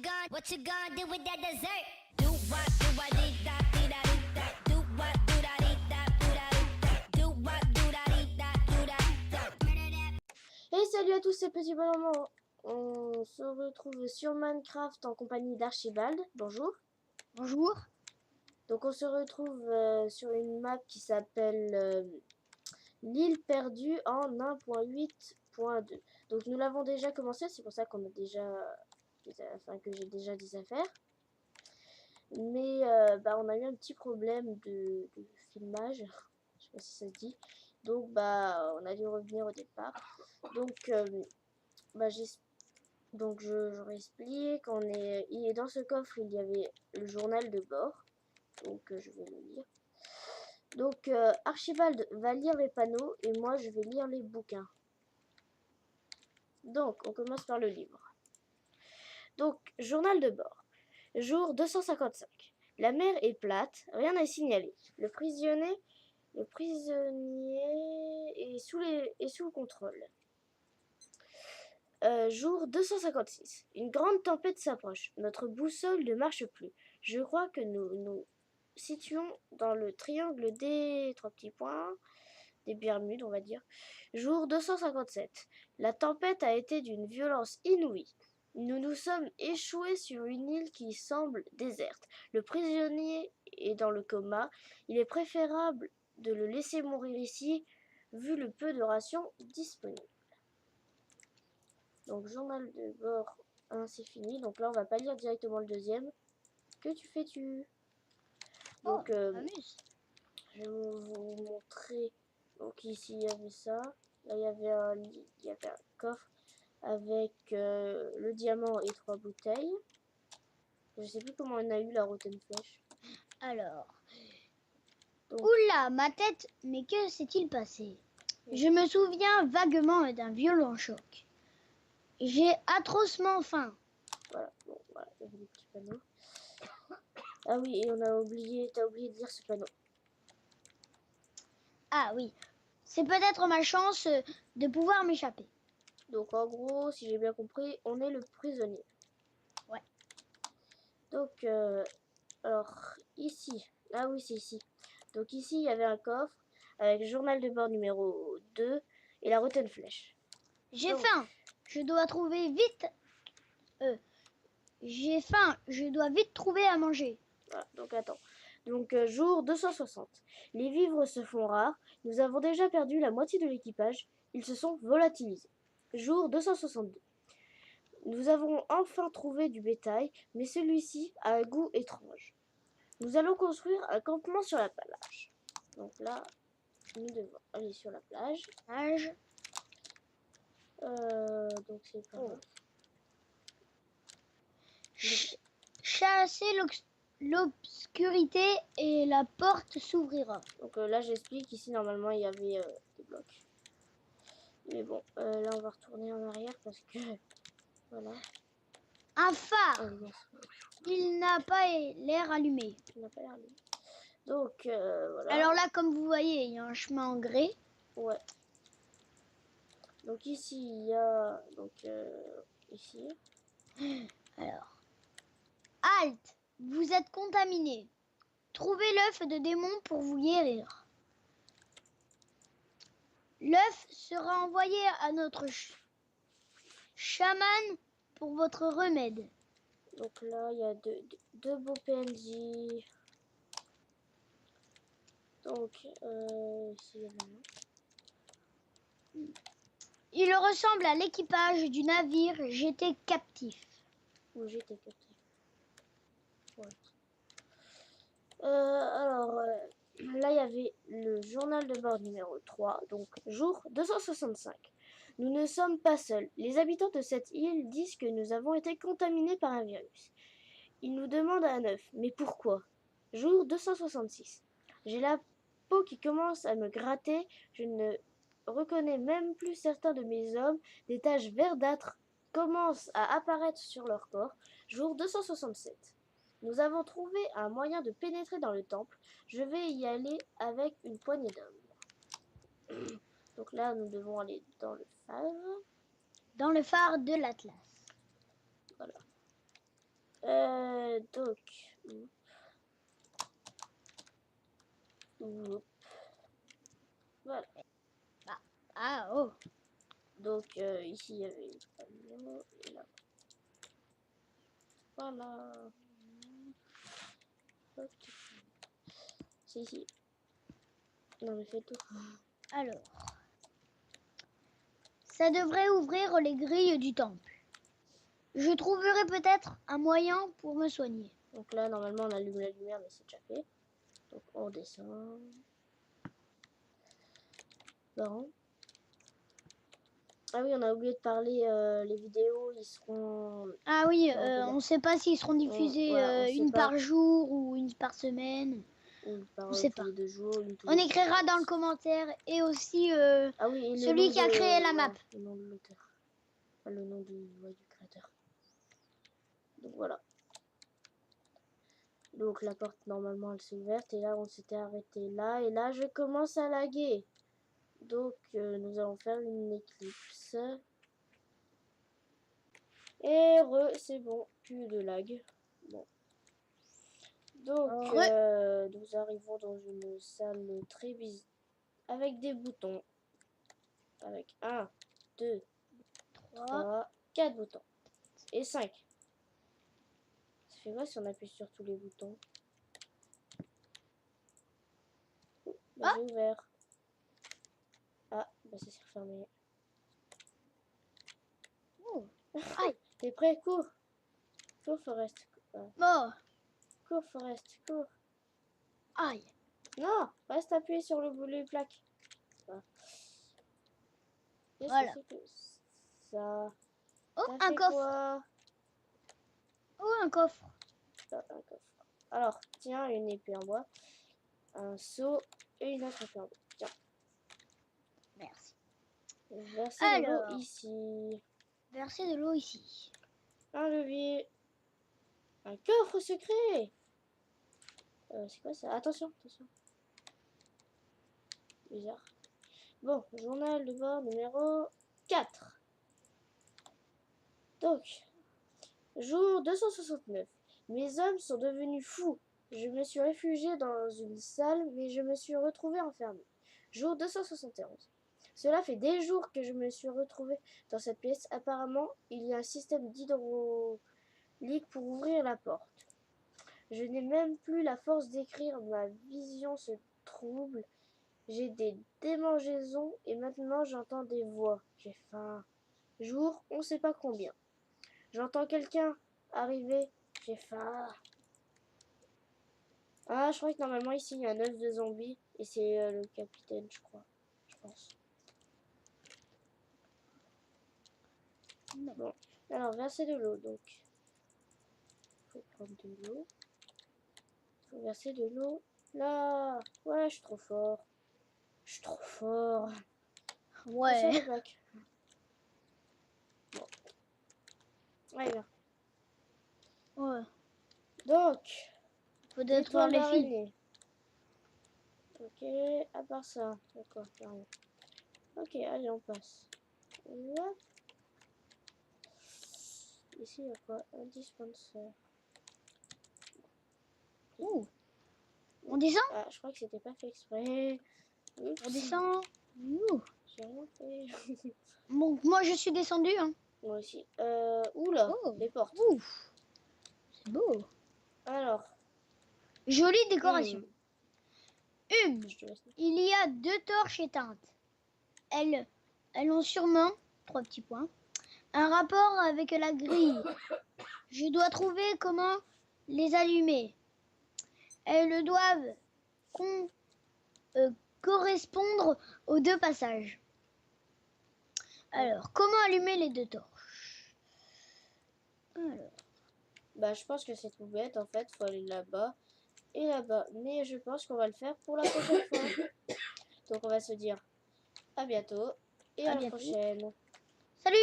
gonna do with that dessert? Do what, do I dee da dee da dee da. Do what, do da dee da do da dee da. Do what, do da dee da do da. Et salut à tous ces petits bonhommes. On se retrouve sur Minecraft en compagnie d'Archibald. Bonjour. Bonjour. Donc on se retrouve sur une map qui s'appelle l'île perdue en 1.8.2. Donc nous l'avons déjà commencé, c'est pour ça qu'on a déjà, que j'ai déjà des affaires. Mais on a eu un petit problème de filmage, je sais pas si ça se dit. Donc on a dû revenir au départ. Donc je réexplique. Et dans ce coffre il y avait le journal de bord. Donc je vais le lire. Donc Archibald va lire les panneaux et moi je vais lire les bouquins. Donc on commence par le livre. Donc journal de bord. Jour 255. La mer est plate, rien n'est signalé. Le prisonnier est sous contrôle. Jour 256. Une grande tempête s'approche. Notre boussole ne marche plus. Je crois que nous nous situons dans le triangle des trois petits points, des Bermudes, on va dire. Jour 257. La tempête a été d'une violence inouïe. Nous nous sommes échoués sur une île qui semble déserte. Le prisonnier est dans le coma. Il est préférable de le laisser mourir ici, vu le peu de rations disponibles. Donc, journal de bord 1, c'est fini. Donc là, on va pas lire directement le deuxième. Que tu fais-tu? Donc, je vais vous montrer. Donc ici, il y avait ça. Là, il y avait un coffre avec le diamant et 3 bouteilles. Je sais plus comment on a eu la rotten flèche. Alors. Donc, Oula, ma tête, mais que s'est-il passé? Je me souviens vaguement d'un violent choc. J'ai atrocement faim. voilà, bon, voilà, il y avait des petits panneaux. Ah oui, et t'as oublié de lire ce panneau. Ah oui, c'est peut-être ma chance de pouvoir m'échapper. Donc en gros, si j'ai bien compris, on est le prisonnier. Ouais. Donc, alors, ici. Ah oui, c'est ici. Donc ici, il y avait un coffre avec le journal de bord numéro 2 et la rotten flèche. J'ai faim. Je dois trouver vite. J'ai faim. Je dois vite trouver à manger. Voilà, donc attends. Donc jour 260. Les vivres se font rares. Nous avons déjà perdu la moitié de l'équipage. Ils se sont volatilisés. Jour 262. Nous avons enfin trouvé du bétail, mais celui-ci a un goût étrange. Nous allons construire un campement sur la plage. Donc là, nous devons aller sur la plage. Donc c'est pas grave. Chasser l'obscurité et la porte s'ouvrira. Donc là, j'explique. Ici, normalement, il y avait des blocs. Mais bon, là, on va retourner en arrière parce que... Voilà. Un phare. Il n'a pas l'air allumé. Il n'a pas l'air allumé. Donc, voilà. Alors là, comme vous voyez, il y a un chemin en grès. Ouais. Donc ici, il y a... Donc, ici. Alors. Halte. Vous êtes contaminé. Trouvez l'œuf de démon pour vous guérir. L'œuf sera envoyé à notre chaman pour votre remède. Donc là, il y a deux beaux PNJ. Donc, ici, il y en a un. Il ressemble à l'équipage du navire J'étais captif. Ou j'étais captif. Ouais. Alors, là, il y avait le journal de bord numéro 3, donc jour 265. Nous ne sommes pas seuls. Les habitants de cette île disent que nous avons été contaminés par un virus. Ils nous demandent un œuf. Mais pourquoi? Jour 266. J'ai la peau qui commence à me gratter. Je ne reconnais même plus certains de mes hommes. Des taches verdâtres commencent à apparaître sur leur corps. Jour 267. Nous avons trouvé un moyen de pénétrer dans le temple. Je vais y aller avec une poignée d'hommes. Donc là, nous devons aller dans le phare. Dans le phare de l'Atlas. Voilà. Donc, hop. Voilà. Ah, oh. Donc, ici, il y avait le panneau, et là. Voilà. Hop. C'est ici. Non, mais fais tout. Alors, ça devrait ouvrir les grilles du temple. Je trouverai peut-être un moyen pour me soigner. Donc là, normalement, on allume la lumière, mais c'est déjà fait. Donc, on descend. Bon. Ah oui, on a oublié de parler, les vidéos, ils seront... Ah oui, Dans de la- on ne sait pas s'ils seront diffusés voilà, on sait une pas. par jour ou une par semaine. Une par On sait tous pas. les 2 jours, une tous On les écrira 7 dans jours. le commentaire et aussi Ah oui, et le celui nom qui a créé la map. le nom de l'auteur. Enfin, le nom du créateur. Donc voilà. Donc la porte, normalement, elle s'est ouverte. Et là, on s'était arrêté là. Et là, je commence à laguer. Donc, nous allons faire une éclipse. Et c'est bon. Plus de lag. Bon. Donc, nous arrivons dans une salle très bizarre. Avec des boutons. Avec 1, 2, 3, 4 boutons. Et 5. Ça fait quoi si on appuie sur tous les boutons? Bah, Ah. j'ai ouvert. Ah, bah ça s'est refermé. Oh. Aïe. T'es prêt? Cours. Cours, Forest. Bon, Cours, Forest. Cours. aïe. Non, reste appuyé sur les plaques. Qu'est-ce Voilà. que c'est que ça? Oh, T'as un fait coffre. quoi? Oh, un coffre. Ah, un coffre. Alors, tiens, une épée en bois, un seau et une autre épée en bois. Tiens, Merci. verser de Alors. l'eau ici. Verser de l'eau ici. Un levier. Un coffre secret. C'est quoi ça? Attention, attention. Bizarre. Bon, journal de bord numéro 4. Donc, jour 269. Mes hommes sont devenus fous. Je me suis réfugié dans une salle, mais je me suis retrouvé enfermé. Jour 271. Cela fait des jours que je me suis retrouvé dans cette pièce. Apparemment, il y a un système d'hydraulique pour ouvrir la porte. Je n'ai même plus la force d'écrire, ma vision se trouble. J'ai des démangeaisons et maintenant j'entends des voix. J'ai faim. Jour, on sait pas combien. J'entends quelqu'un arriver. J'ai faim. Ah, je crois que normalement ici il y a un œuf de zombie et c'est le capitaine, je crois. Je pense. Non. Bon, alors verser de l'eau donc. Faut prendre de l'eau. Faut verser de l'eau. Là. Ouais, je suis trop fort. Je suis trop fort. Attention, Ouais. les plaques. Bon. Ouais, bien. Ouais. Donc, Faut détruire étoile les fils. d'araignée. Ok, à part ça, d'accord, rien. Ok, allez, on passe. Là. Ici, il y a quoi? Un dispenser. Ouh. On descend. Ah, je crois que c'était pas fait exprès. Oups. On descend. Ouh. J'ai rien fait. Bon, moi je suis descendu. Hein. Moi aussi. Oula, Oh. les portes. Ouf. C'est beau. Alors, Jolie décoration. je te laisse. Il y a 2 torches éteintes. Elles ont sûrement, 3 petits points, un rapport avec la grille. Je dois trouver comment les allumer. Elles doivent correspondre aux 2 passages. Alors, comment allumer les 2 torches? Alors, Bah, je pense que c'est tout bête en fait. Faut aller là-bas et là-bas. Mais je pense qu'on va le faire pour la prochaine fois. Donc, on va se dire à bientôt et à la bientôt. prochaine. salut!